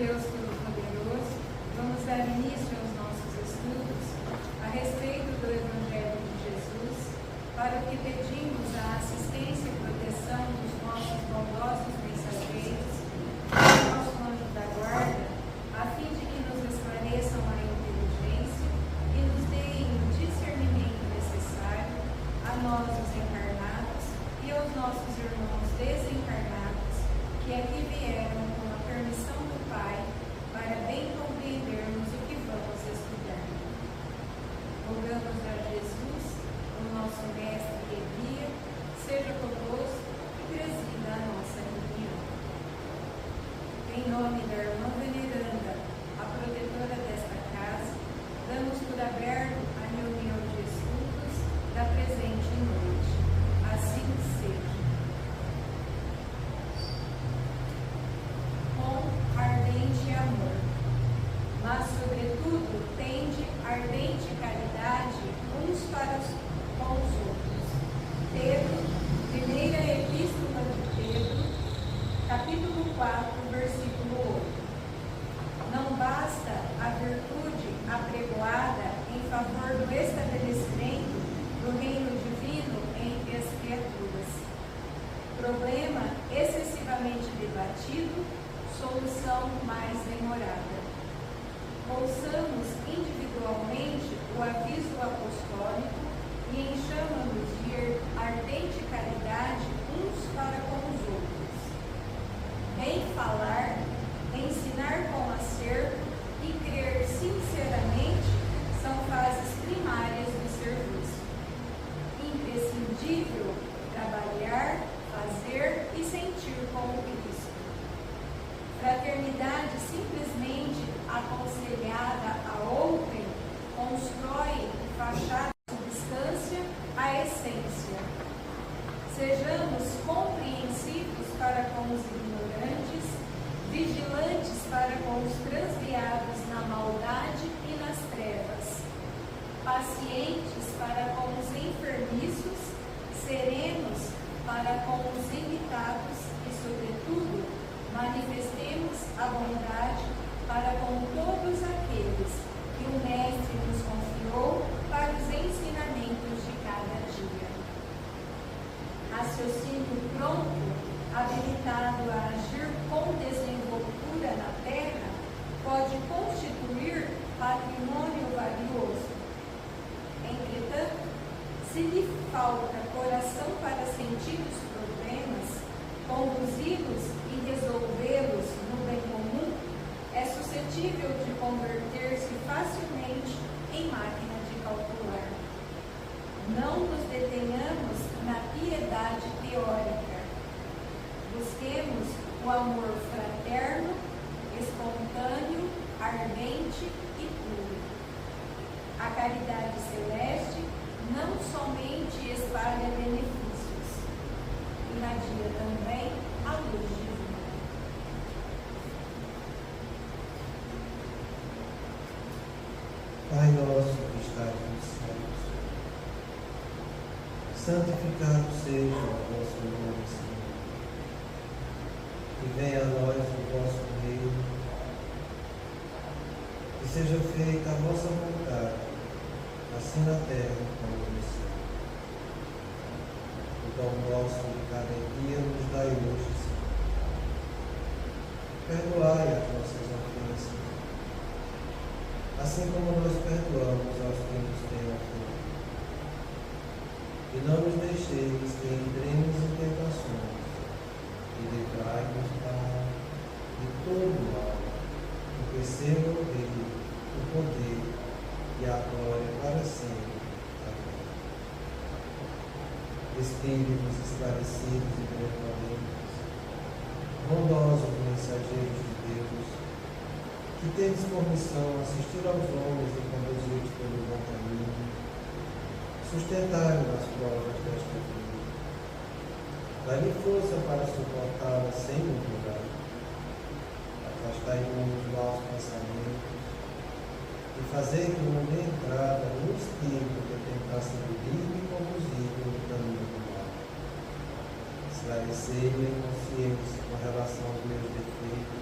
Deus Todo-Poderoso, vamos dar início aos nossos estudos a respeito do Evangelho de Jesus, para o que pedimos a assistência e proteção dos nossos bondosos mensageiros, do nosso anjo da guarda, a fim de que nos esclareçam a inteligência e nos deem o discernimento necessário a nós, os encarnados, e aos nossos irmãos desencarnados, que aqui vieram com a permissão do Pai, para bem compreendermos o que vamos estudar. Rogamos a Jesus, o nosso mestre e guia, seja conosco e presida a nossa reunião. Em nome da irmã veneranda, a protetora desta casa, damos por aberto a reunião de estudos da presente noite. Assim seja. Com ardente amor, mas sobretudo tende ardente caridade uns para com os outros. Pedro, primeira epístola de Pedro, capítulo 4, versículo 8. Não basta a virtude apregoada em favor do estabelecimento do reino divino entre as criaturas. Problema excessivamente debatido, solução mais demorada. Ouçamos individualmente o aviso apostólico e enchamos-nos de ardente caridade uns para com os outros. Bem falar, ensinar com acerto e crer sinceramente são fases primárias do serviço. Imprescindível trabalhar, fazer e sentir como Cristo. Fraternidade simplesmente aconselhada a outrem constrói fachada de substância à essência. Sejamos compreensivos para com os ignorantes, vigilantes para com os transviados na maldade e nas trevas, pacientes para com os enfermiços, serenos para com os irritados e, sobretudo, manifestemos a bondade para com todos aqueles que o Mestre nos confiou para os ensinamentos de cada dia. Raciocínio pronto, habilitado a agir com desenvoltura na terra, pode constituir patrimônio valioso. Entretanto, se lhe falta coração para sentir os problemas, conduzi-los e resolvê-los no bem comum, é suscetível de converter-se facilmente em máquina de calcular. Não nos detenhamos na piedade teórica. Busquemos o amor fraterno, espontâneo, ardente e puro. A caridade celeste não somente espalha benefícios, irradia também a luz divina. Pai nosso que estás nos céus, santificado seja o vosso nome, Senhor. Que venha a nós o vosso reino, que seja feita a vossa vontade, assim na terra como no céu. O pão nosso de cada dia nos dai hoje, Senhor. Perdoai as nossas ofensas, assim como nós perdoamos aos que nos têm ofendido. E não nos deixeis que entremos em tentações, e livrai-nos de todo mal, porque seu é o reino, o poder e a glória para sempre. Amém. Espíritos esclarecidos e benevolentes, bondosos mensageiros de Deus, que tendes por missão assistir aos homens e conduzir-os pelo bom caminho, sustentai-o nas provas desta vida, dai-lhe força para suportá-la sem murmurar, afastai-o dos maus pensamentos e fazei que não dê entrada no espírito que tentar seduzir e conduzir pelo caminho do mal. Esclarecei-me a consciência com relação aos meus defeitos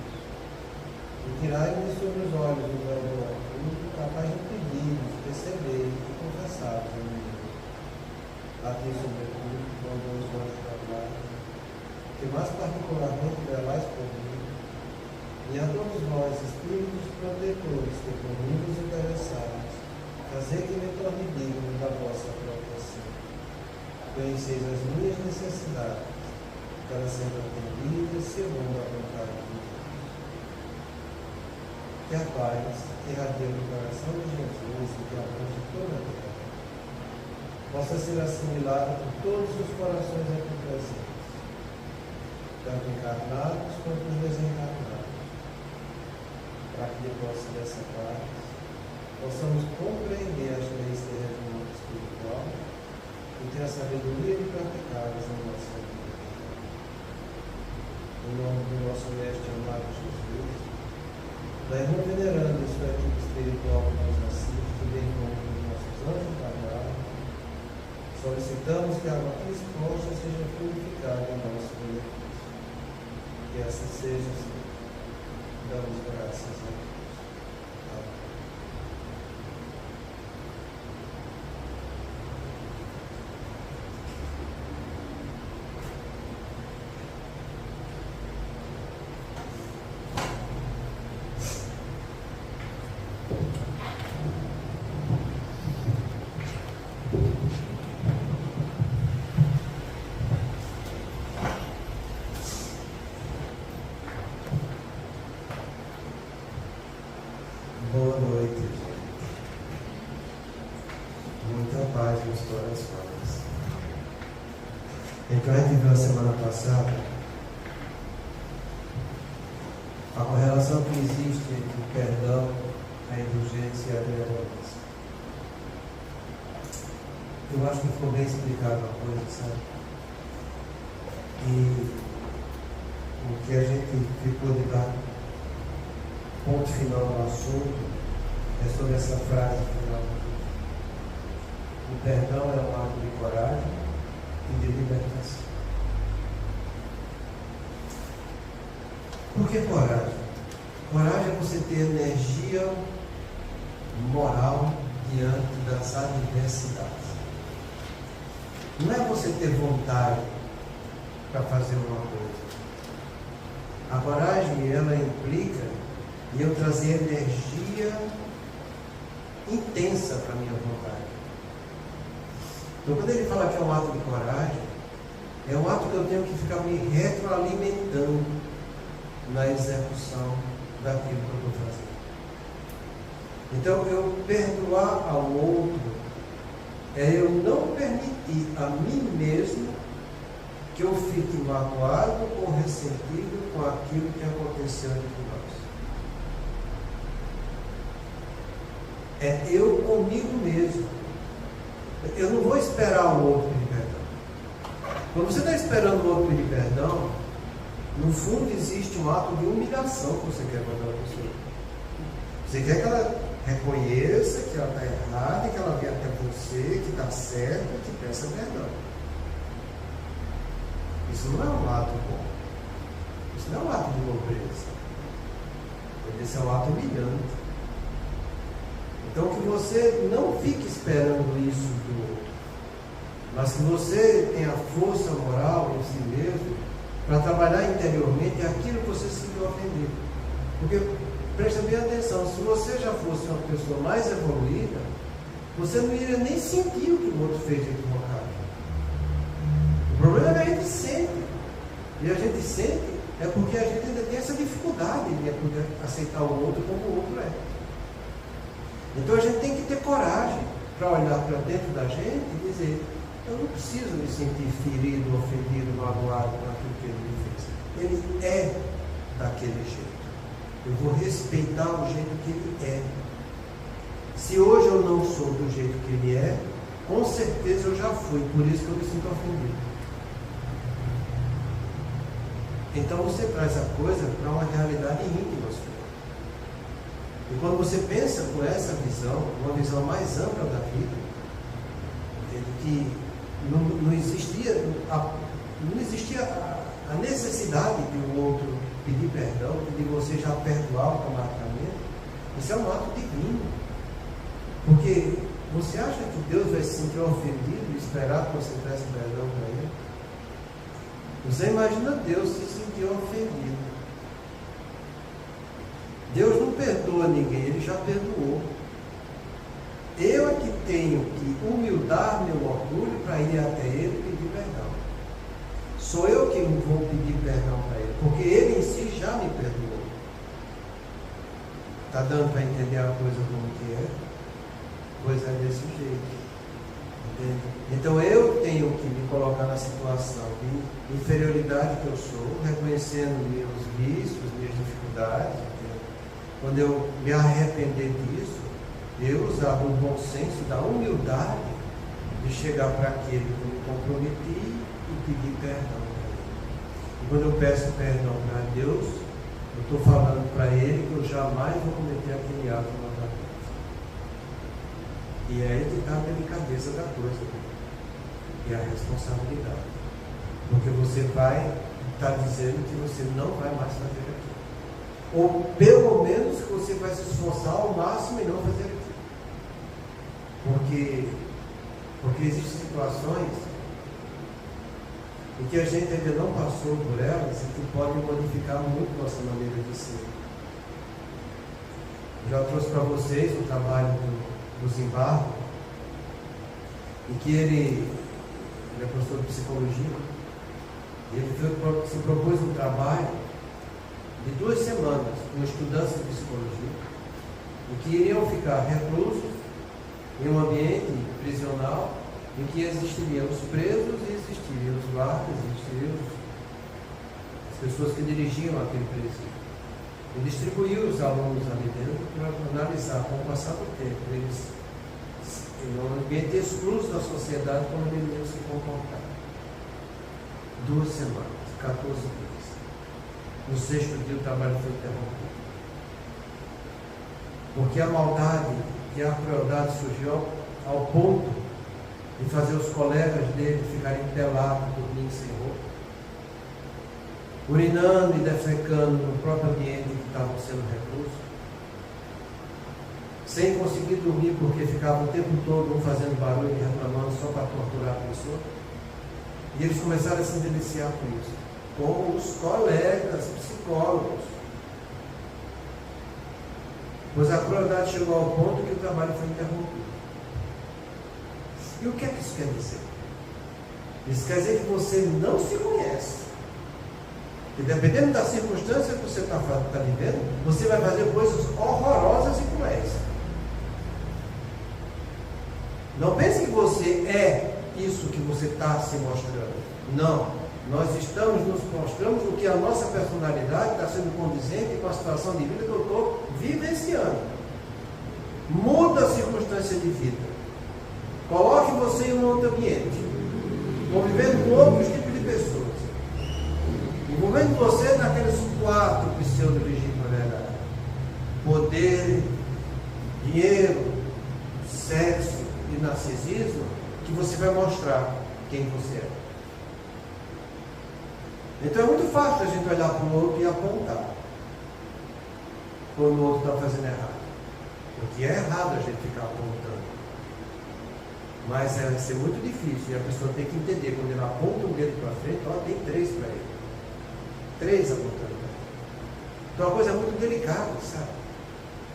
e tirai-me sobre os olhos do véu do óculos, capaz de pedir, de perceber, de confessar os inimigos. A ti, sobretudo, bondoso anjo da guarda, que mais particularmente velais por mim, e a todos vós, espíritos protetores, que por mim vos interessados, fazer que me torne digno da vossa proteção. Conheceis as minhas necessidades, para serem atendidas segundo a vontade de Deus. Que a paz irradia do coração de Jesus e que abrange toda a terra possa ser assimilada por todos os corações aqui presentes, tanto encarnados quanto os desencarnados, para que depois dessa paz possamos compreender as leis terrenas do mundo espiritual e ter a sabedoria de praticá-las na nossa vida. Em nome do nosso Mestre amado Jesus, da irmã veneranda e sua equipe espiritual que nos assiste, bem como dos nossos anjos da guarda, solicitamos que a água aqui exposta seja purificada em nosso benefício. Que assim seja, Senhor. Damos graças a Deus. Amém. Boa noite, gente. Muita paz nos corações. Então, a gente viu a semana passada a correlação que existe entre o perdão, a indulgência e a benevolência. Eu acho que ficou bem explicado uma coisa, sabe? E o que a gente ficou de dar ponto final do assunto é sobre essa frase final. O perdão é um ato de coragem e de libertação. Por que coragem? Coragem é você ter energia moral diante das adversidades. Não é você ter vontade para fazer uma coisa. A coragem, ela implica em eu trazer energia intensa para a minha vontade. Então, quando ele fala que é um ato de coragem, é um ato que eu tenho que ficar me retroalimentando na execução daquilo que eu estou fazendo. Então, eu perdoar ao outro é eu não permitir a mim mesmo que eu fique magoado ou ressentido com aquilo que aconteceu entre nós. É eu comigo mesmo. Eu não vou esperar o outro pedir perdão. Quando você está esperando o outro pedir perdão, no fundo existe um ato de humilhação que você quer mandar a pessoa. Você quer que ela reconheça que ela está errada, que ela venha até você, que está certo, e que peça perdão. Isso não é um ato bom. Isso não é um ato de nobreza. Esse é um ato humilhante. Então, que você não fique esperando isso do outro, mas que você tenha força moral em si mesmo para trabalhar interiormente aquilo que você se sentiu ofendido. Porque, presta bem atenção, se você já fosse uma pessoa mais evoluída, você não iria nem sentir o que o outro fez de equivocado. O problema é que a gente sente. E a gente sente é porque a gente ainda tem essa dificuldade de poder aceitar o outro como o outro é. Então a gente tem que ter coragem para olhar para dentro da gente e dizer: eu não preciso me sentir ferido, ofendido, magoado com aquilo que ele me fez. Ele é daquele jeito. Eu vou respeitar o jeito que ele é. Se hoje eu não sou do jeito que ele é, com certeza eu já fui, por isso que eu me sinto ofendido. Então você traz a coisa para uma realidade íntima sua. E quando você pensa com essa visão, uma visão mais ampla da vida, de que não existia a necessidade de um outro pedir perdão, de você já perdoar automaticamente. Isso é um ato divino. Porque você acha que Deus vai se sentir ofendido e esperar que você peça perdão para Ele? Você imagina Deus se sentir ofendido. Deus não perdoa ninguém, Ele já perdoou. Eu é que tenho que humildar meu orgulho para ir até Ele e pedir perdão. Sou eu que vou pedir perdão para Ele, porque Ele em si já me perdoou. Está dando para entender a coisa como que é? Pois é desse jeito. Entende? Então eu tenho que me colocar na situação de inferioridade que eu sou, reconhecendo meus vícios, minhas dificuldades. Entende? Quando eu me arrepender disso, eu usar o bom senso da humildade de chegar para aquele que eu me comprometi e pedir perdão para ele. E quando eu peço perdão para Deus, eu estou falando para Ele que eu jamais vou cometer aquele ato novamente. E é aí que está a delicadeza da coisa, e a responsabilidade. Porque você vai estar dizendo que você não vai mais fazer aquilo. Ou pelo menos que você vai se esforçar ao máximo em não fazer aquilo. Porque existem situações em que a gente ainda não passou por elas e que podem modificar muito nossa maneira de ser. Eu já trouxe para vocês o trabalho do Zimbardo, em que ele é professor de psicologia, e ele se propôs um trabalho de 2 semanas com estudantes de psicologia, em que iriam ficar reclusos em um ambiente prisional, em que existiriam os presos e existiriam os guardas, existiriam as pessoas que dirigiam aquele presídio. E distribuiu os alunos ali dentro para analisar, com o passar do tempo, eles, em um ambiente excluso da sociedade, como eles iriam se comportar. 2 semanas, 14 dias. No 6º dia o trabalho foi interrompido. Porque a maldade e a crueldade surgiu ao ponto de fazer os colegas dele ficarem pelados, dormindo sem roupa, urinando e defecando no próprio ambiente que estavam sendo reclusos, sem conseguir dormir porque ficavam o tempo todo um fazendo barulho e reclamando só para torturar a pessoa. E eles começaram a se deliciar com isso, com os colegas psicólogos. Pois a crueldade chegou ao ponto que o trabalho foi interrompido. E o que é que isso quer dizer? Isso quer dizer que você não se conhece. E dependendo da circunstância que você está vivendo, você vai fazer coisas horrorosas e cruéis. Não pense que você é isso que você está se mostrando. Não. Nós estamos nos mostrando o que a nossa personalidade está sendo condizente com a situação de vida que eu estou vivenciando. Muda a circunstância de vida. Coloque você em um outro ambiente, convivendo com outros tipos de pessoas, envolvendo você naqueles 4 pseudo-registros da verdade: poder, dinheiro, sexo e narcisismo, que você vai mostrar quem você é. Então é muito fácil a gente olhar para o outro e apontar quando o outro está fazendo errado, porque é errado a gente ficar apontando. Mas vai ser muito difícil, e a pessoa tem que entender, quando ele aponta um dedo para frente, ela tem 3 para ele. 3 apontando para ele. Então a coisa é muito delicada, sabe?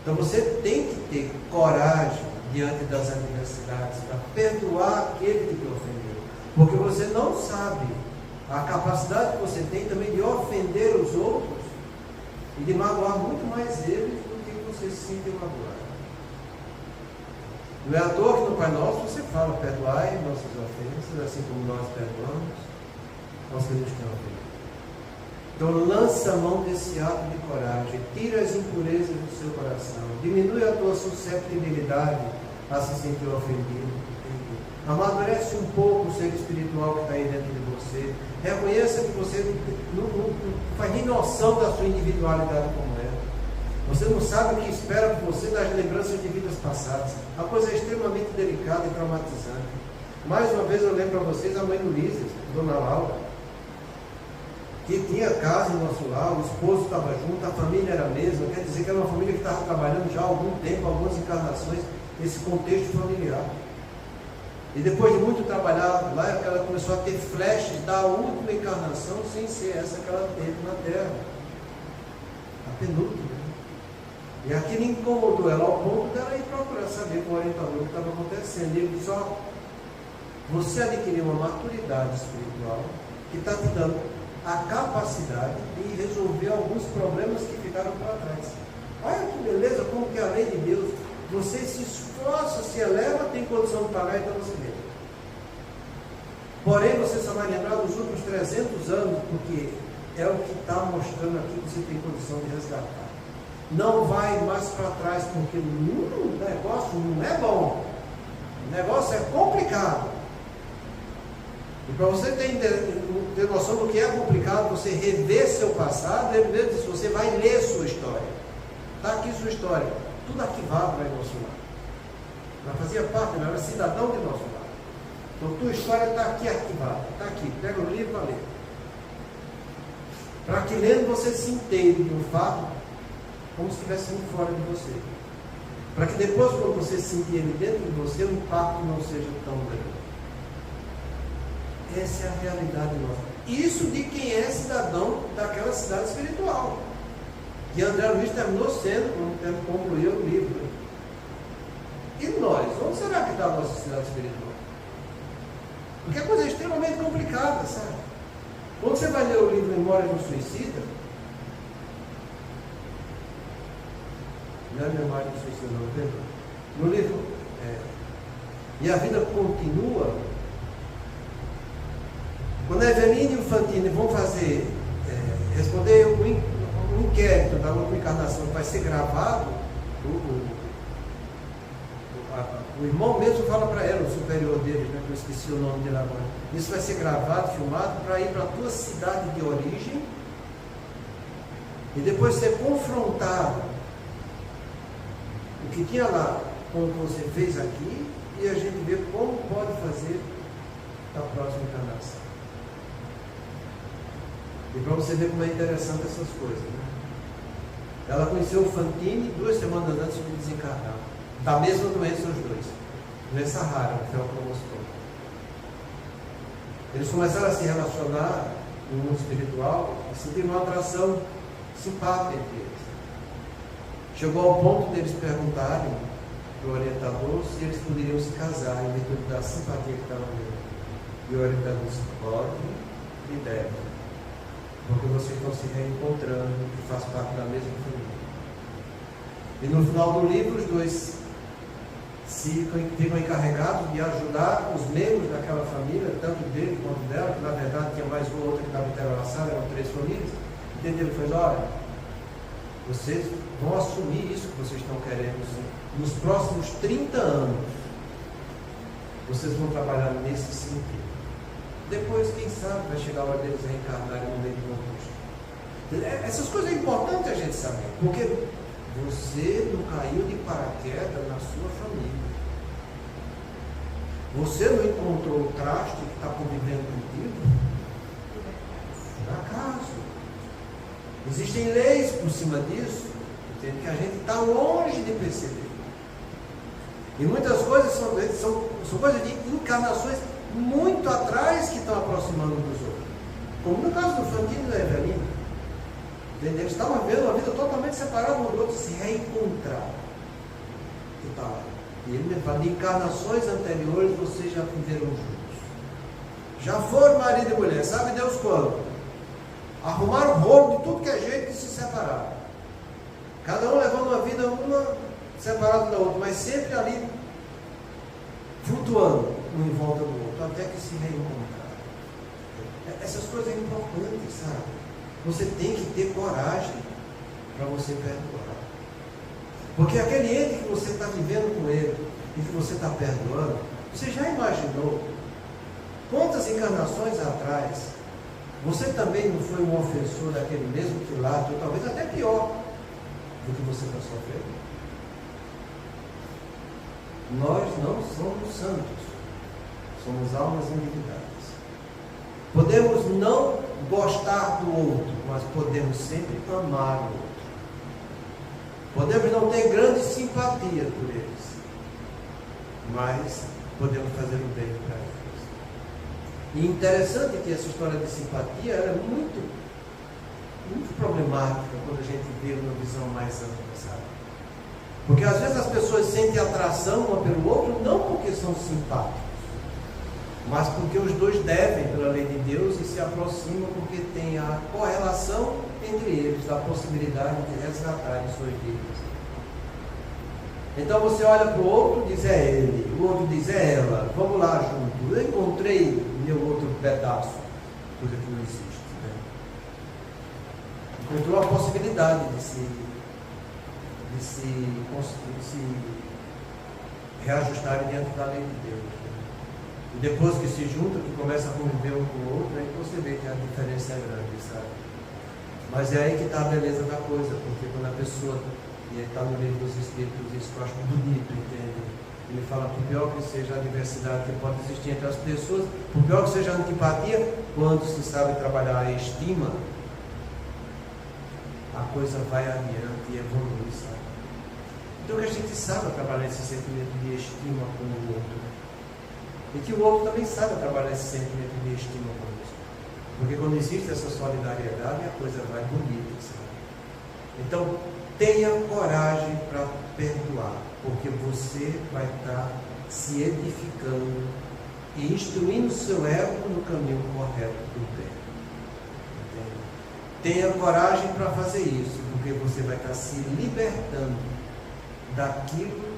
Então você tem que ter coragem diante das adversidades para perdoar aquele que te ofendeu. Porque você não sabe a capacidade que você tem também de ofender os outros e de magoar muito mais eles do que você se sente magoado. Não é à toa que no Pai Nosso você fala: perdoai nossas ofensas, assim como nós perdoamos aos que nos têm ofendido. Então lança a mão desse ato de coragem, tira as impurezas do seu coração, diminui a tua susceptibilidade a se sentir ofendido. Amadurece um pouco o ser espiritual que está aí dentro de você. Reconheça que você não faz nem noção da sua individualidade como é. Você não sabe o que espera por você das lembranças de vidas passadas. A coisa é extremamente delicada e traumatizante. Mais uma vez eu lembro para vocês a mãe do Ulisses, Dona Laura. que tinha casa em nosso lar, o esposo estava junto, a família era a mesma, quer dizer que era uma família que estava trabalhando já há algum tempo, algumas encarnações, nesse contexto familiar. E depois de muito trabalhar lá, ela começou a ter flashes da última encarnação, sem ser essa que ela teve na Terra, a penúltima. E aquilo incomodou ela ao ponto dela ir procurar saber com o orientador o que estava acontecendo. E ele disse: ó, você adquiriu uma maturidade espiritual que está te dando a capacidade de resolver alguns problemas que ficaram para trás. Olha que beleza, como que a lei de Deus, você se esforça, se eleva, tem condição de pagar, então você vê. Porém, você só vai lembrar dos últimos 300 anos, porque é o que está mostrando aqui que você tem condição de resgatar. Não vai mais para trás, porque o negócio não é bom, o negócio é complicado. E para você ter noção do que é complicado, você rever seu passado, ele mesmo disse: você vai ler sua história. Está aqui sua história, tudo arquivado lá em nosso lar. Ela fazia parte, ela era cidadão de nosso lar. Então, tua história está aqui arquivada, está aqui, pega o livro para ler. Para que lendo você se inteire do fato, como se estivesse muito fora de você. Para que depois, quando você se sentir ele dentro de você, o impacto não seja tão grande. Essa é a realidade nossa. Isso de quem é cidadão daquela cidade espiritual. Que André Luiz terminou sendo, quando concluiu o livro. E nós? Onde será que está a nossa cidade espiritual? Porque é coisa extremamente complicada, sabe? Quando você vai ler o livro Memórias do Suicida, não é Memórias do Suicida, não, lembra? No livro E a Vida Continua, quando a Eveline e o Fantini vão fazer, responder um inquérito da última encarnação que vai ser gravado, o irmão mesmo fala para ela, o superior deles, né, que eu esqueci o nome dele agora, isso vai ser gravado, filmado, para ir para a tua cidade de origem e depois ser confrontado o que tinha lá com o que você fez aqui e a gente vê como pode fazer a próxima encarnação. E para você ver como é interessante essas coisas, né? Ela conheceu o Fantini 2 semanas antes de desencarnar. Da mesma doença os dois. Doença rara, que é o que mostrou. Eles começaram a se relacionar no mundo espiritual e sentiram uma atração simpática entre eles. Chegou ao ponto deles perguntarem para o orientador se eles poderiam se casar em virtude da simpatia que estava nele. E o orientador disse: pode e deve. Porque vocês estão se reencontrando e faz parte da mesma família. E no final do livro, os dois ficam encarregados de ajudar os membros daquela família, tanto dele quanto dela, que na verdade tinha mais uma outra que estava entrelaçada, eram 3 famílias. Entendeu? Ele fez: olha, vocês vão assumir isso que vocês estão querendo. Nos próximos 30 anos, vocês vão trabalhar nesse sentido. Depois, quem sabe, vai chegar a hora deles reencarnarem no meio de uma angústia. Essas coisas é importante a gente saber, porque você não caiu de paraquedas na sua família. Você não encontrou o traste que está convivendo contigo por acaso. Existem leis por cima disso, entende? Que a gente está longe de perceber. E muitas coisas são coisas de encarnações muito atrás que estão aproximando dos outros. Como no caso do Fantini e da Evelina. Eles estavam vendo uma vida totalmente separada um do outro, se reencontrar. E tal. E ele me fala: de encarnações anteriores vocês já viveram juntos. Já foram marido e mulher, sabe Deus quando? Arrumaram o rolo de tudo que é jeito de se separar. Cada um levando uma vida, uma separada da outra, mas sempre ali flutuando um em volta do outro, até que se reencontraram. Essas coisas são importantes, sabe? Você tem que ter coragem para você perdoar. Porque aquele ente que você está vivendo com ele e que você está perdoando, você já imaginou quantas encarnações atrás você também não foi um ofensor daquele mesmo quilate, ou talvez até pior do que você está sofrendo? Nós não somos santos. Somos almas endividadas. Podemos não gostar do outro, mas podemos sempre amar o outro. Podemos não ter grande simpatia por eles, mas podemos fazer o bem para eles. E interessante que essa história de simpatia ela é muito problemática quando a gente vê uma visão mais ampla, sabe? Porque às vezes as pessoas sentem atração uma pelo outro não porque são simpáticos, mas porque os dois devem pela lei de Deus e se aproximam porque tem a correlação entre eles, a possibilidade de resgatarem suas vidas. Então você olha para o outro e diz é ele, o outro diz é ela, vamos lá junto. Eu encontrei meu outro pedaço, coisa que não existe, né? Encontrou a possibilidade de se reajustarem diante da lei de Deus. E depois que se juntam, que começa a conviver um com o outro, aí você vê que a diferença é grande, sabe? Mas é aí que está a beleza da coisa, porque quando a pessoa, e está no livro dos Espíritos, isso que eu acho bonito, entende? Ele fala, por pior que seja a diversidade que pode existir entre as pessoas, por pior que seja a antipatia, quando se sabe trabalhar a estima, a coisa vai adiante e evolui, sabe? Então que a gente saiba trabalhar esse sentimento de estima com o outro. E que o outro também saiba trabalhar esse sentimento de estima conosco. Porque quando existe essa solidariedade, a coisa vai bonita, sabe? Então, tenha coragem para perdoar, porque você vai estar se edificando e instruindo o seu ego no caminho correto do bem. Entende? Tenha coragem para fazer isso, porque você vai estar se libertando daquilo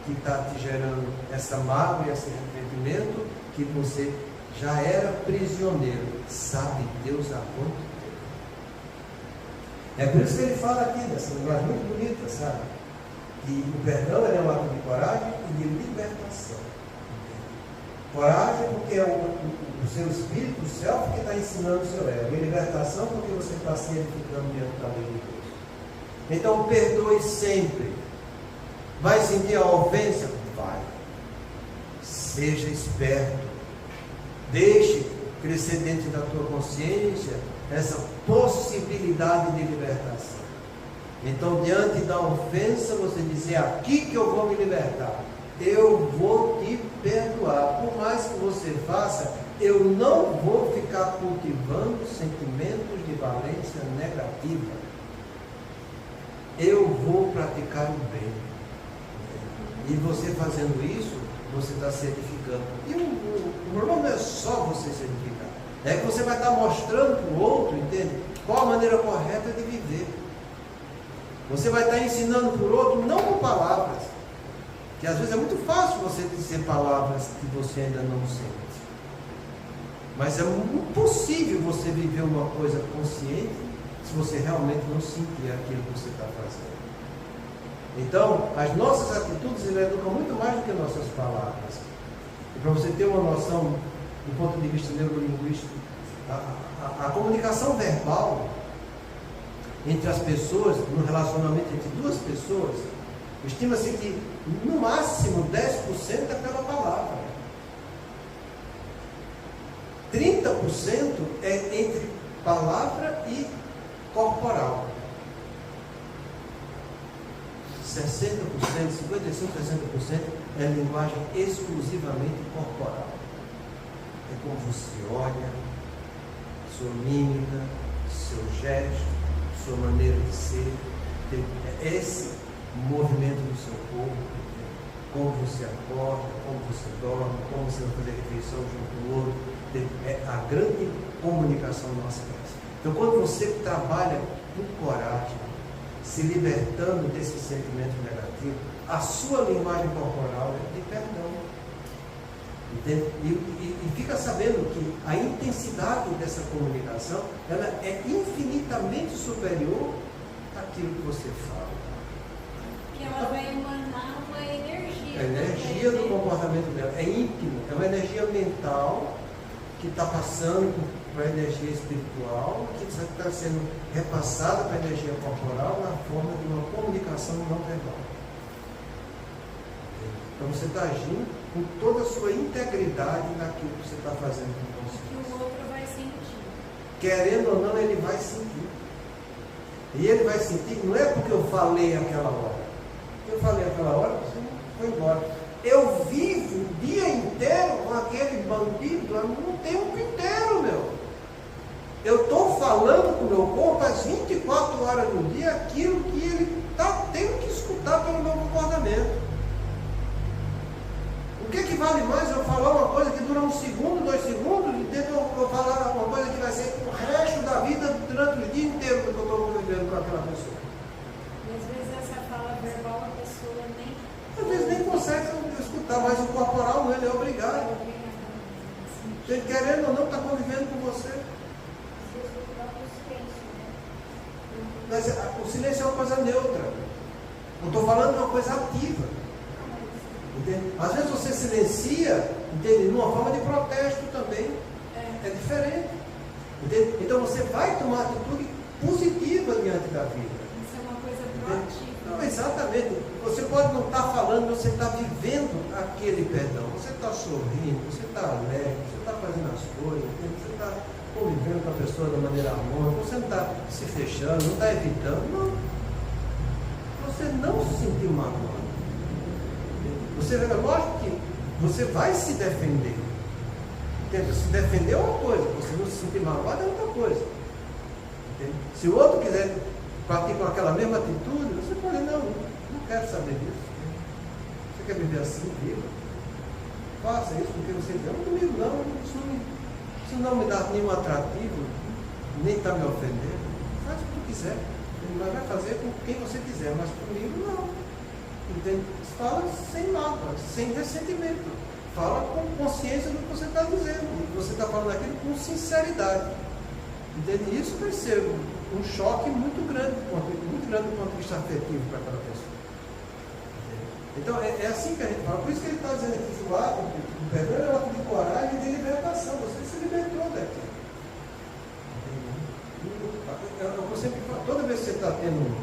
que está te gerando essa mágoa e esse arrependimento, que você já era prisioneiro, sabe Deus há quanto tempo. É por isso que ele fala aqui, nessa linguagem muito bonita, sabe? Que o perdão é um ato de coragem e de libertação. Coragem porque é o seu espírito, o self, que está ensinando o seu ego. E libertação porque você está se edificando diante da lei de Deus. Então perdoe sempre. Vai sentir a ofensa? Vai. Seja esperto. Deixe crescer dentro da tua consciência essa possibilidade de libertação. Então, diante da ofensa, você dizer, aqui que eu vou me libertar. Eu vou te perdoar. Por mais que você faça, eu não vou ficar cultivando sentimentos de valência negativa. Eu vou praticar o bem. E você fazendo isso, você está se edificando. E o problema não é só você se edificar. É que você vai estar mostrando para o outro, entende? Qual a maneira correta de viver. Você vai estar ensinando para o outro, não com palavras. Que às vezes é muito fácil você dizer palavras que você ainda não sente. Mas é impossível você viver uma coisa consciente se você realmente não sentir aquilo que você está fazendo. Então, as nossas atitudes educam muito mais do que nossas palavras. E para você ter uma noção, do ponto de vista neurolinguístico, a comunicação verbal entre as pessoas, no relacionamento entre duas pessoas, estima-se que no máximo 10% é pela palavra. 30% é entre palavra e corporal. 60%, 55%, 60% é linguagem exclusivamente corporal. É como você olha, sua mímica, seu gesto, sua maneira de ser, esse movimento do seu corpo, como você acorda, como você dorme, como você vai fazer refeição junto do outro, é a grande comunicação nossa. Então, quando você trabalha com coragem, se libertando desse sentimento negativo, a sua linguagem corporal é de perdão. Entende? E fica sabendo que a intensidade dessa comunicação, ela é infinitamente superior àquilo que você fala. Que ela vai emanar uma energia. A energia do comportamento dela é íntimo, é uma energia mental que está passando para a energia espiritual, que está sendo repassada para a energia corporal na forma de uma comunicação não verbal. Então você está agindo com toda a sua integridade naquilo que você está fazendo com você. Que o outro vai sentir. querendo ou não, ele vai sentir. E ele vai sentir, não é porque eu falei aquela hora. Eu falei aquela hora, você foi embora. Eu vivo o dia inteiro com aquele bandido no tempo inteiro, meu. Eu estou falando com o meu corpo às 24 horas do dia aquilo que ele está tendo que escutar pelo meu comportamento. O que vale mais eu falar uma coisa que dura 1 segundo, 2 segundos, e depois eu falar uma coisa que vai ser o resto da vida durante o dia inteiro que eu estou convivendo com aquela pessoa? E às vezes essa fala verbal a pessoa nem... Às vezes nem consegue escutar, mas o corporal não, ele é obrigado. Ele, querendo ou não, está convivendo com você. Mas o silêncio é uma coisa neutra. Eu estou falando de uma coisa ativa. Entende? Às vezes você silencia, entende? Numa forma de protesto também. É diferente. Entende? Então você vai tomar atitude positiva diante da vida. Isso é uma coisa proativa. Não, exatamente. Você pode não estar falando, você está vivendo aquele perdão. Você está sorrindo, você está alegre, você está fazendo as coisas, entende? Você está convivendo com a pessoa da maneira harmônica, você não está se fechando, não está evitando. Não. Você não se sentiu magoado. Você, lógico que você vai se defender. Entende? Se defender é uma coisa, você não se sentir magoado é outra coisa. Entende? Se o outro quiser partir com aquela mesma atitude, você pode, não quero saber disso. Você quer viver assim, viva. Faça isso porque você quer. Não comigo não, isso não me dá nenhum atrativo, nem está me ofendendo. Faz o que tu quiser. Mas vai fazer com quem você quiser, mas comigo não. Entende? Fala sem mágoa, sem ressentimento. Fala com consciência do que você está dizendo. E você está falando aquilo com sinceridade. Entende? Isso vai ser um choque muito grande do ponto de vista afetivo para aquela pessoa. Então, é assim que a gente fala. Por isso que ele está dizendo aqui que o ato, o perdão é um ato de coragem e de libertação. Você se libertou daquilo. Eu sempre falo, toda vez que você está tendo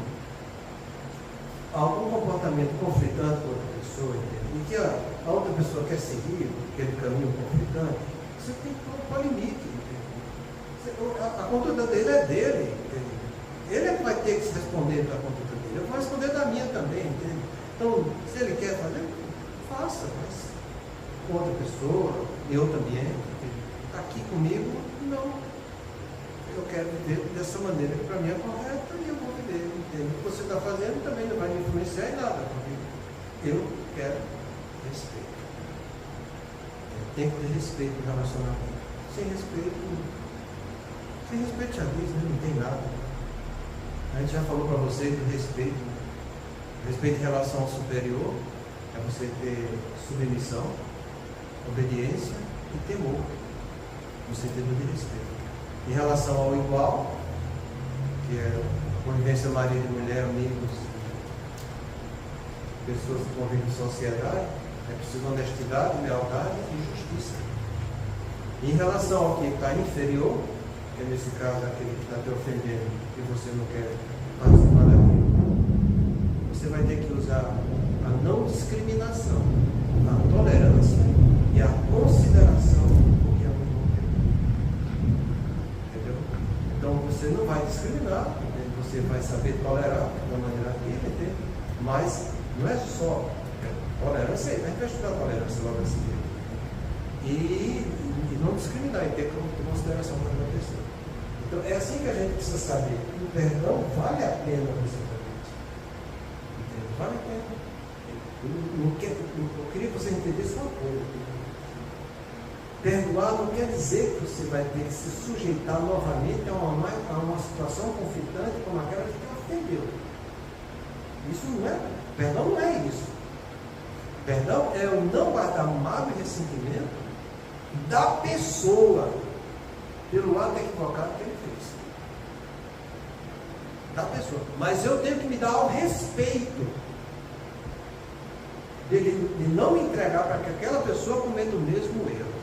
algum comportamento conflitante com outra pessoa, entende? E que a outra pessoa quer seguir aquele caminho conflitante, você tem que pôr limite. A conduta dele é dele. Entende? Ele é que vai ter que se responder da conduta dele. Eu vou responder da minha também. Entende? Então, se ele quer fazer, faça, mas com outra pessoa, em outro ambiente. Entende? Aqui comigo, não. Eu quero viver dessa maneira que para mim é correta e eu vou viver. Entende? O que você está fazendo também não vai me influenciar em nada, porque eu quero respeito. Tem que ter respeito no relacionamento. Sem respeito já diz, né? Não tem nada. A gente já falou para vocês do respeito. Respeito em relação ao superior é você ter submissão, obediência e temor. Você ter de respeito. Em relação ao igual, que é a convivência marido e mulher, amigos, pessoas que convivem em sociedade, é preciso honestidade, lealdade e justiça. Em relação ao que está inferior, que é nesse caso aquele que está te ofendendo e você não quer participar daquilo, você vai ter que usar a não discriminação, a tolerância e a consideração do que é o outro. Entendeu? Então você não vai discriminar, entende? Você vai saber tolerar da maneira dele, entende? Mas não é só tolerância, a gente vai estudar tolerância logo assim. E não discriminar e ter consideração para a pessoa. Então é assim que a gente precisa saber que o perdão vale a pena você fazer isso. Vale a pena. Eu queria que você entendesse uma coisa. Perdoar não quer dizer que você vai ter que se sujeitar novamente a uma situação conflitante como aquela que te ofendeu. Isso não é. Perdão não é isso. Perdão é o não guardar mágoa e ressentimento da pessoa pelo ato equivocado que ele fez. Da pessoa. Mas eu tenho que me dar ao respeito de não me entregar para que aquela pessoa cometa o mesmo erro.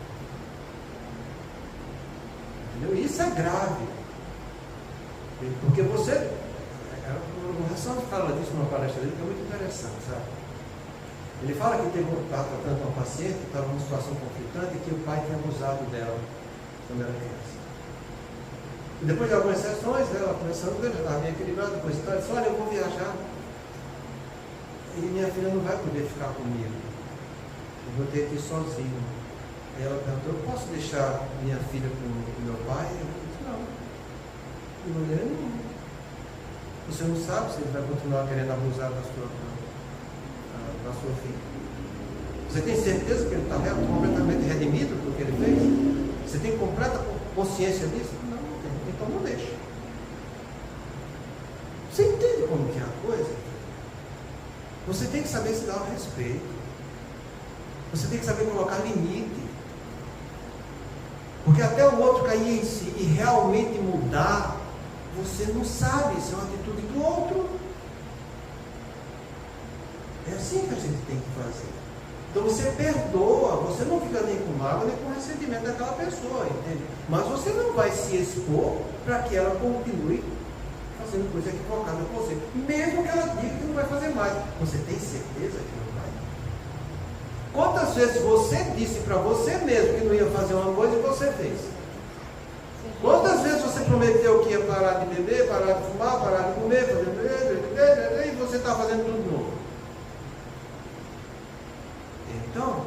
Entendeu? Isso é grave. Porque você... O Hassan fala disso numa palestra dele que é muito interessante, sabe? Ele fala que estava tratando uma paciente que estava numa situação conflitante e que o pai tinha abusado dela quando era criança. E depois de algumas sessões, ela começando, já estava bem equilibrada, depois ela disse, olha, eu vou viajar. E minha filha não vai poder ficar comigo. Eu vou ter que ir sozinho. Aí ela perguntou, eu posso deixar minha filha com o meu pai? Eu disse, não. De maneira nenhuma. Você não sabe se ele vai continuar querendo abusar da sua filha. Você tem certeza que ele está completamente redimido do que ele fez? Você tem completa consciência disso? Não, não tem. Então não deixa. Você entende como que é a coisa? Você tem que saber se dar o respeito. Você tem que saber colocar limite. Porque até o outro cair em si e realmente mudar, você não sabe se é uma atitude do outro. É assim que a gente tem que fazer. Então você perdoa, você não fica nem com mágoa, nem com ressentimento daquela pessoa, entende? Mas você não vai se expor para que ela continue fazendo coisa equivocada com você. Mesmo que ela diga que não vai fazer mais. Você tem certeza que não vai? Quantas vezes você disse para você mesmo que não ia fazer uma coisa e você fez? Quantas vezes você prometeu que ia parar de beber, parar de fumar, parar de comer, fazer... e você está fazendo tudo de novo? Então,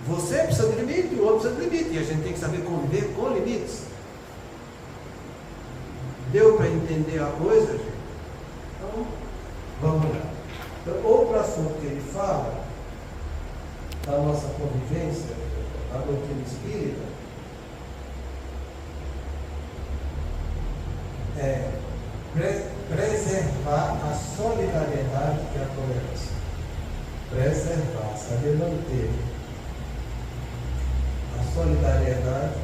você precisa de limite, o outro precisa de limite. E a gente tem que saber conviver com limites. Deu para entender a coisa, gente? Então, vamos lá. Então, outro assunto que ele fala da nossa convivência, a doutrina espírita, é preservar a solidariedade e a tolerância. Preservar, saber manter a solidariedade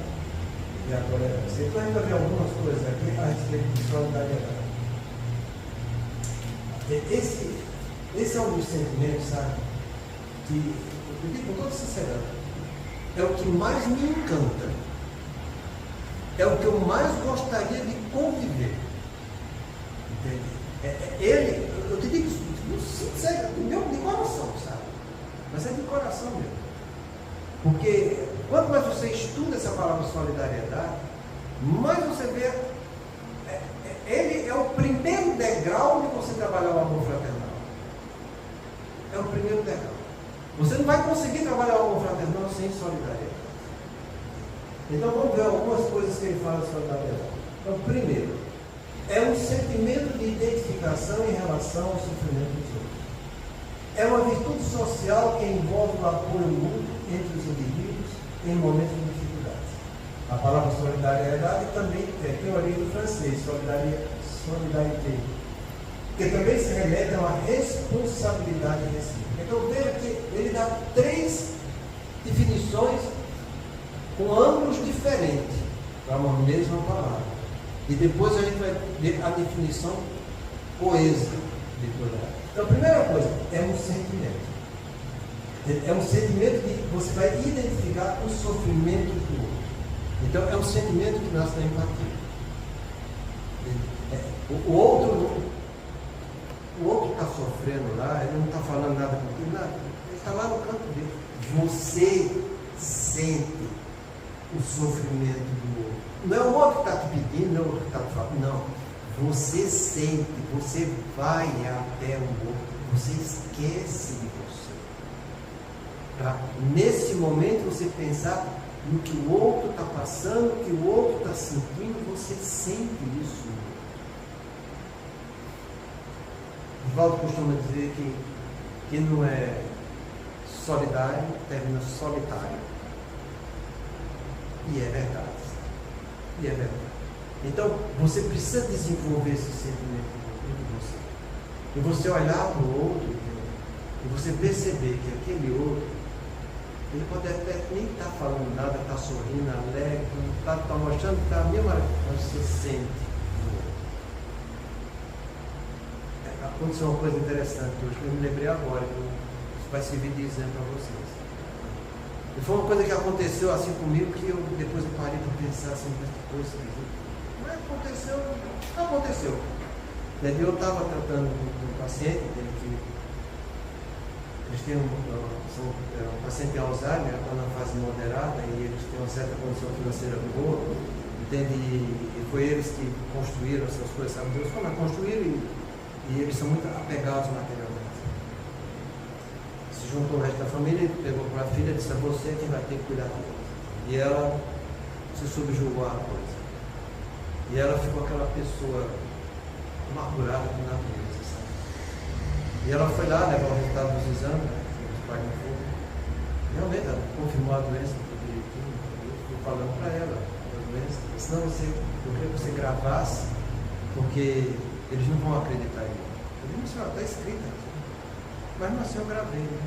e a tolerância. Então a gente vai ver algumas coisas aqui a respeito de solidariedade. Esse é um dos sentimentos, sabe, que eu digo com toda sinceridade, é o que mais me encanta, é o que eu mais gostaria de conviver. Entende? Eu te digo isso, sincero, de coração, sabe? Mas é de coração mesmo. Porque quanto mais você estuda essa palavra solidariedade, mais você vê, ele é o primeiro degrau de você trabalhar o amor fraternal. É o primeiro degrau. Você não vai conseguir trabalhar o amor fraternal sem solidariedade. Então vamos ver algumas coisas que ele fala de solidariedade. Então, primeiro, é um sentimento de identificação em relação ao sofrimento dos outros. É uma virtude social que envolve o apoio mútuo entre os indivíduos em momentos de dificuldade. A palavra solidariedade também tem origem do francês, solidarité, que também se remete a uma responsabilidade recíproca. Então veja que ele dá 3 definições com ângulos diferentes para uma mesma palavra. E depois a gente vai ver a definição coesa de tolerância. Então a primeira coisa é um sentimento. É um sentimento que você vai identificar o sofrimento do outro. Então é um sentimento que nasce da empatia. O outro está sofrendo lá, ele não está falando nada contigo, nada. Ele está lá no canto dele. Você sente o sofrimento do outro. Não é o outro que está te pedindo, não é o outro que está te falando. Não. Você sente, você vai até o outro, você esquece de você. Para, nesse momento, você pensar no que o outro está passando, o que o outro está sentindo, você sente isso. Oswaldo costuma dizer que quem não é solidário termina solitário. E é verdade. E é verdade. Então, você precisa desenvolver esse sentimento dentro de você. E você olhar para o outro, e você perceber que aquele outro, ele pode até nem estar falando nada, está sorrindo, alegre, está mostrando que está a mesma hora, mas você sente. Aconteceu uma coisa interessante hoje, que eu me lembrei agora, que vai servir de exemplo para vocês. E foi uma coisa que aconteceu assim comigo, que eu depois eu parei para pensar assim, mas que coisa esquisita. Mas aconteceu, não aconteceu. Eu estava tratando com um paciente, eles têm são um paciente de Alzheimer, está na fase moderada, e eles têm uma certa condição financeira boa, entende? E foi eles que construíram essas coisas, sabe Deus como? Construíram e eles são muito apegados materialmente. Se juntou o resto da família, ele pegou para a filha e disse: você é quem vai ter que cuidar dela. E ela se subjugou à coisa. E ela ficou aquela pessoa amargurada com a natureza, sabe? E ela foi lá levar o resultado dos exames, né? Os pais não foram. Realmente ela confirmou a doença direitinho. Eu fui falando para ela a doença. Senão eu queria que você gravasse, porque eles não vão acreditar em mim. Eu disse: está escrito. Mas não assim eu gravei, né?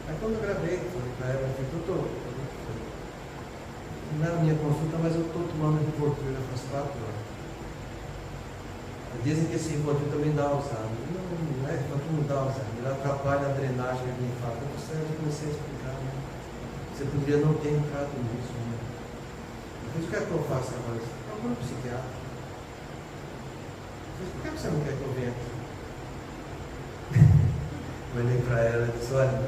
Aí quando eu gravei, falei para ela, eu falei: doutor, não é a minha consulta, mas eu estou tomando Rivotril faz 4 anos. Dizem que esse Rivotril também dá Alzheimer. Não é, Rivotril não dá Alzheimer. Ele atrapalha a drenagem linfática. Eu comecei a explicar, né? Você poderia não ter entrado nisso, né? Eu disse: o que é que eu faço agora? Eu vou no psiquiatra. Eu disse: por que você não quer que eu venha aqui? Eu olhei para ela e disse: olha,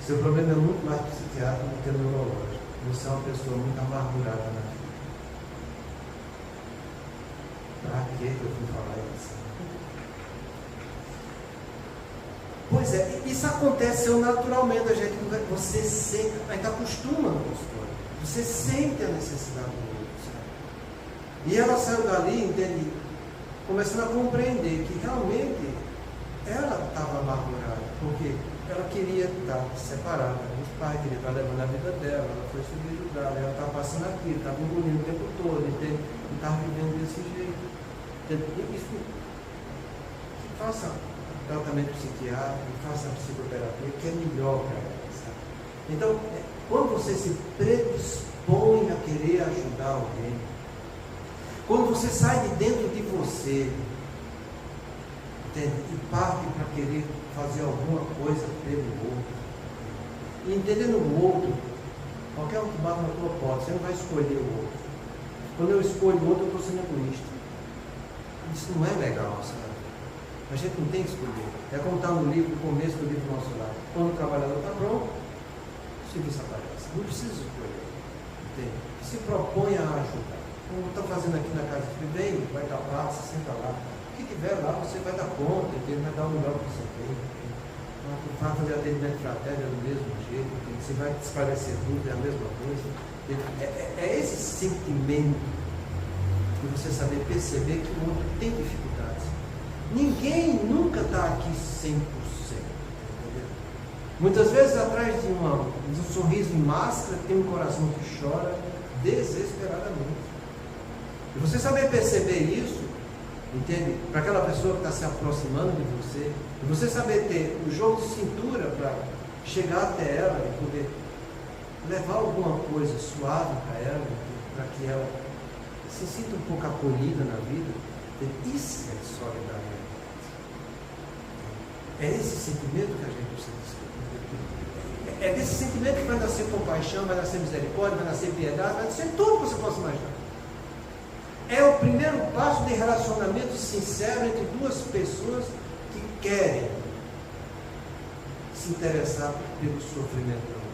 seu problema é muito mais psiquiátrico do que neurológico. Você é uma pessoa muito amargurada na vida. Para que eu fui falar isso? Pois é, isso aconteceu naturalmente. Você sente, a gente acostuma com a história. Você sente a necessidade do outro, sabe? E ela saiu dali, entende, começando a compreender que realmente ela estava amargurada, porque ela queria estar separada dos pais, queria estar levando a vida dela, ela foi subjugada, ela estava passando aquilo, estava engolindo o tempo todo, entende? E estava vivendo desse jeito. Isso, que faça tratamento psiquiátrico, faça psicoterapia, que é melhor para ela, sabe? Então, quando você se predispõe a querer ajudar alguém, quando você sai de dentro de você, entende? E parte para querer fazer alguma coisa pelo outro, e entendendo o outro, qualquer um que bate na tua porta, você não vai escolher o outro. Quando eu escolho o outro, eu estou sendo egoísta. Isso não é legal, sabe? A gente não tem que escolher. É como está no livro, no começo do livro Nosso Lar. Quando o trabalhador está pronto, o serviço aparece. Não precisa escolher. Entende? Se propõe a ajudar. Como estou fazendo aqui na casa de vem, vai dar passa, senta lá. O que tiver lá, você vai dar conta, entende? Vai dar o melhor que você tem. Vai fazer atendimento fraterno é do mesmo jeito, entende? Você vai esclarecer dúvida, é a mesma coisa. É esse sentimento de você saber perceber que o outro tem dificuldades. Ninguém nunca está aqui 100%. Entendeu? Muitas vezes atrás de um sorriso em máscara tem um coração que chora desesperadamente. E você saber perceber isso, entende? Para aquela pessoa que está se aproximando de você, e você saber ter o jogo de cintura para chegar até ela e poder levar alguma coisa suave para ela, para que ela se sinta um pouco acolhida na vida, isso é solidariedade. É esse sentimento que a gente precisa descobrir. É desse sentimento que vai nascer compaixão, vai nascer misericórdia, vai nascer piedade, vai nascer tudo que você possa imaginar. É o primeiro passo de relacionamento sincero entre duas pessoas que querem se interessar pelo sofrimento do outro.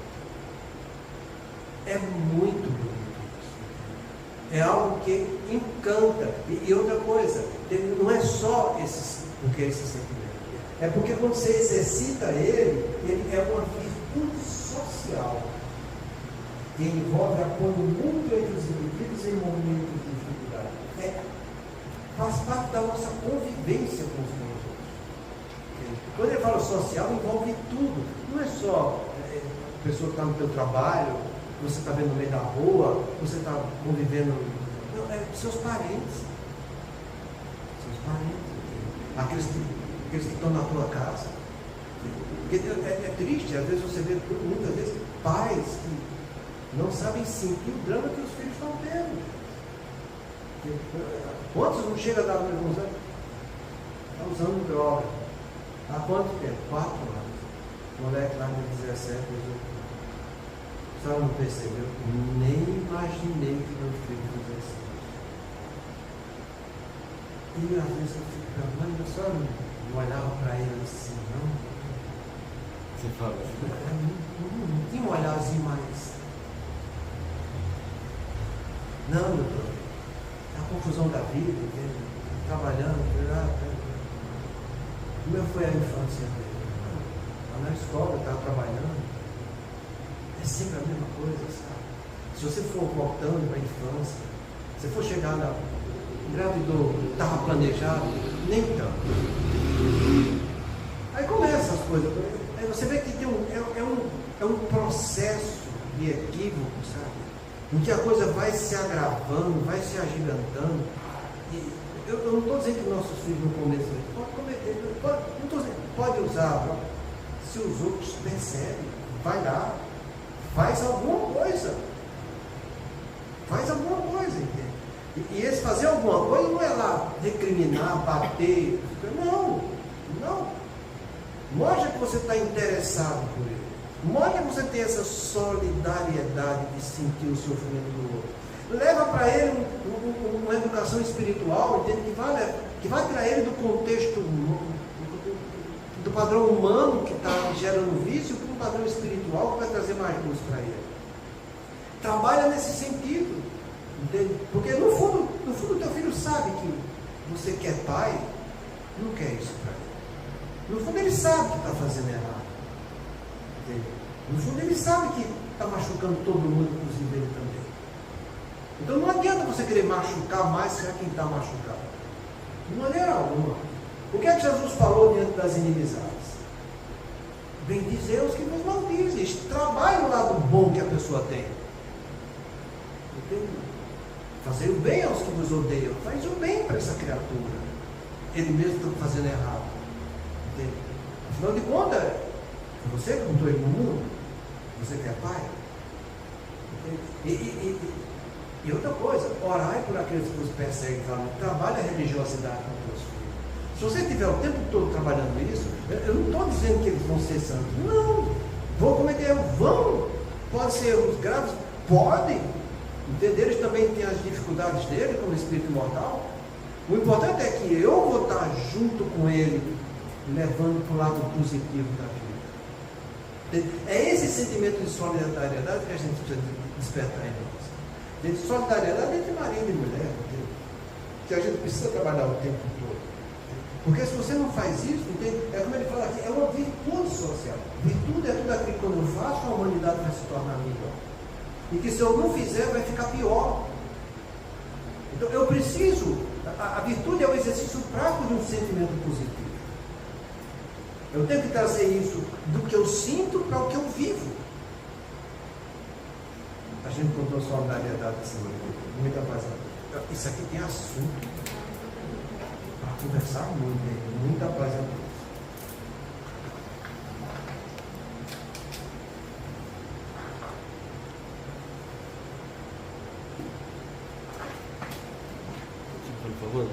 É muito bonito isso. É algo que encanta. E outra coisa, não é só porque esse sentimento. É porque quando você exercita ele é uma virtude social que envolve apoio mútuo entre os indivíduos em momentos de dificuldade. Faz parte da nossa convivência com os outros. Quando ele fala social, envolve tudo. Não é só a pessoa que está no teu trabalho, você está vendo no meio da rua, você está convivendo. Não, é seus parentes. Seus parentes. Aqueles que estão na tua casa. Porque é triste, às vezes você vê, muitas vezes, pais que não sabem sentir o drama que os filhos estão tendo. Quantos não chegam a dar alguns anos? Está usando droga. Há quanto tempo? 4 anos. O moleque lá de 17, 18 anos. A senhora não percebeu? Nem imaginei que meu filho fizesse isso. E às vezes eu fico pensando, a senhora não olhava para ele assim, não? Você fala assim? Não tinha um olharzinho mais. Não, doutor, é a confusão da vida, entende? Trabalhando, como é que foi a infância dele? Lá na escola, estava trabalhando. É sempre a mesma coisa, sabe? Se você for voltando para a infância, se for chegar na engravidou, estava planejado, nem tanto. Aí começa as coisas. Aí você vê que tem um processo de equívoco, sabe? Em que a coisa vai se agravando, vai se agigantando. E eu não estou dizendo que nossos filhos no começo pode cometer, não estou dizendo, pode usar, não. Se os outros percebem, vai lá, faz alguma coisa. Faz alguma coisa, entende? E esse fazer alguma coisa não é lá recriminar, bater. Não. Mostra que você está interessado por ele. Mostra que você tem essa solidariedade de sentir o sofrimento do outro. Leva para ele uma educação espiritual, entende? Que vai tirar ele do contexto, do padrão humano que está gerando vício, para um padrão espiritual que vai trazer mais luz para ele. Trabalha nesse sentido, entende? Porque no fundo teu filho sabe que você quer pai, não quer isso para ele. No fundo ele sabe que está fazendo errado, entende? No fundo ele sabe que está machucando todo mundo, inclusive ele também. Então não adianta você querer machucar mais que quem está machucado. De maneira alguma. O que é que Jesus falou diante das inimizades? Bendizei os que vos maldizem. Trabalhe o lado bom que a pessoa tem. Entende? Fazer o bem aos que vos odeiam. Faz o bem para essa criatura. Ele mesmo está fazendo errado. Entende? Afinal de contas, você que botou ele no mundo, você que é pai. E outra coisa, orai por aqueles que vos perseguem, trabalhe a religiosidade com teus filhos. Se você tiver o tempo todo trabalhando isso, eu não estou dizendo que eles vão ser santos. Não, vão cometer erros, vão. Pode ser erros graves, podem. Entender? Eles também têm as dificuldades dele como espírito imortal. O importante é que eu vou estar junto com ele, levando para o lado positivo da vida. É esse sentimento de solidariedade que a gente precisa despertar em nós. De solidariedade entre marido e mulher, entende? Que a gente precisa trabalhar o tempo todo. Porque se você não faz isso, entende? É como ele fala aqui, é uma virtude social. Virtude é tudo aquilo que quando eu faço, a humanidade vai se tornar melhor. E que se eu não fizer, vai ficar pior. Então eu preciso, a virtude é o exercício prático de um sentimento positivo. Eu tenho que trazer isso do que eu sinto para o que eu vivo. A gente contou solidariedade essa semana. Muita paz. Isso aqui tem assunto para conversar muito. Muita paz a Deus. Por favor.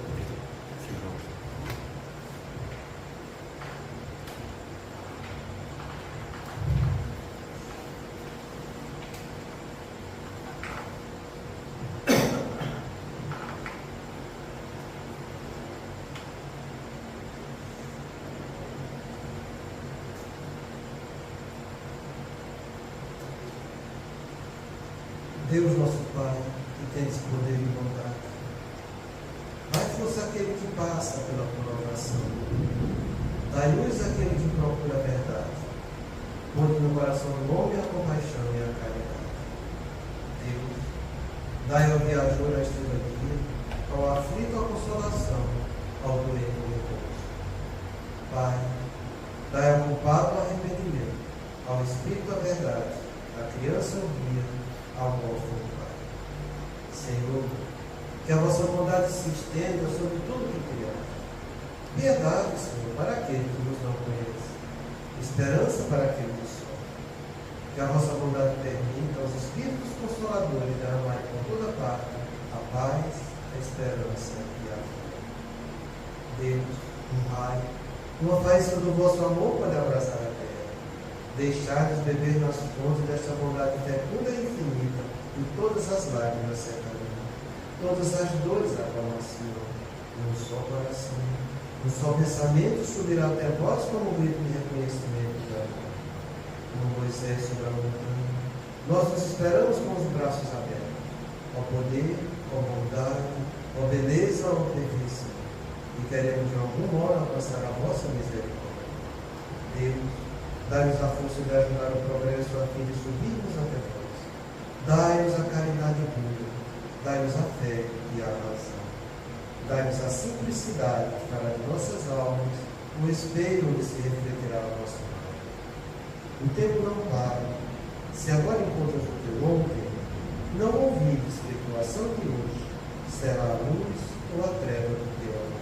Deus nosso Pai, que tens poder e bondade, dai força àquele que passa pela provação, dai luz àquele que procura a verdade, ponde no coração do homem a compaixão e a caridade. Deus, dai ao viajor a estrela guia, ao aflito a consolação, ao doente o repouso. Pai, dai ao culpado o arrependimento, ao espírito a verdade, à criança o guia, ao órfão do Pai. Senhor, que a vossa bondade se estenda sobre tudo que criar. Piedade, Senhor, para aquele que vos não conhece. Esperança para aquele que sofre. Que a vossa bondade permita aos Espíritos Consoladores derramar por toda parte a paz, a esperança e a fé. Deus, um Pai, uma faísca do vosso amor pode abraçar a terra. Deixai-nos beber nas fontes desta bondade fecunda e infinita, e todas as lágrimas secarão, todas as dores acalmaciam, num só coração, um só pensamento subirá até vós como um grito de reconhecimento da amor. Como Moisés sobre a montanha, nós nos esperamos com os braços abertos. Ó ao poder, à bondade, à beleza, à perfeição. E queremos de algum modo alcançar a vossa misericórdia. Deus, dai-nos a força de ajudar o progresso a fim de subirmos até vós. Dai-nos a caridade pura, dai-nos a fé e a razão. Dai-nos a simplicidade para as nossas almas, o espelho onde se refletirá a vossa imagem. O tempo não para. Se agora encontras o teu ontem, não ouvides que a tua ação de hoje será a luz ou a treva do teu amor.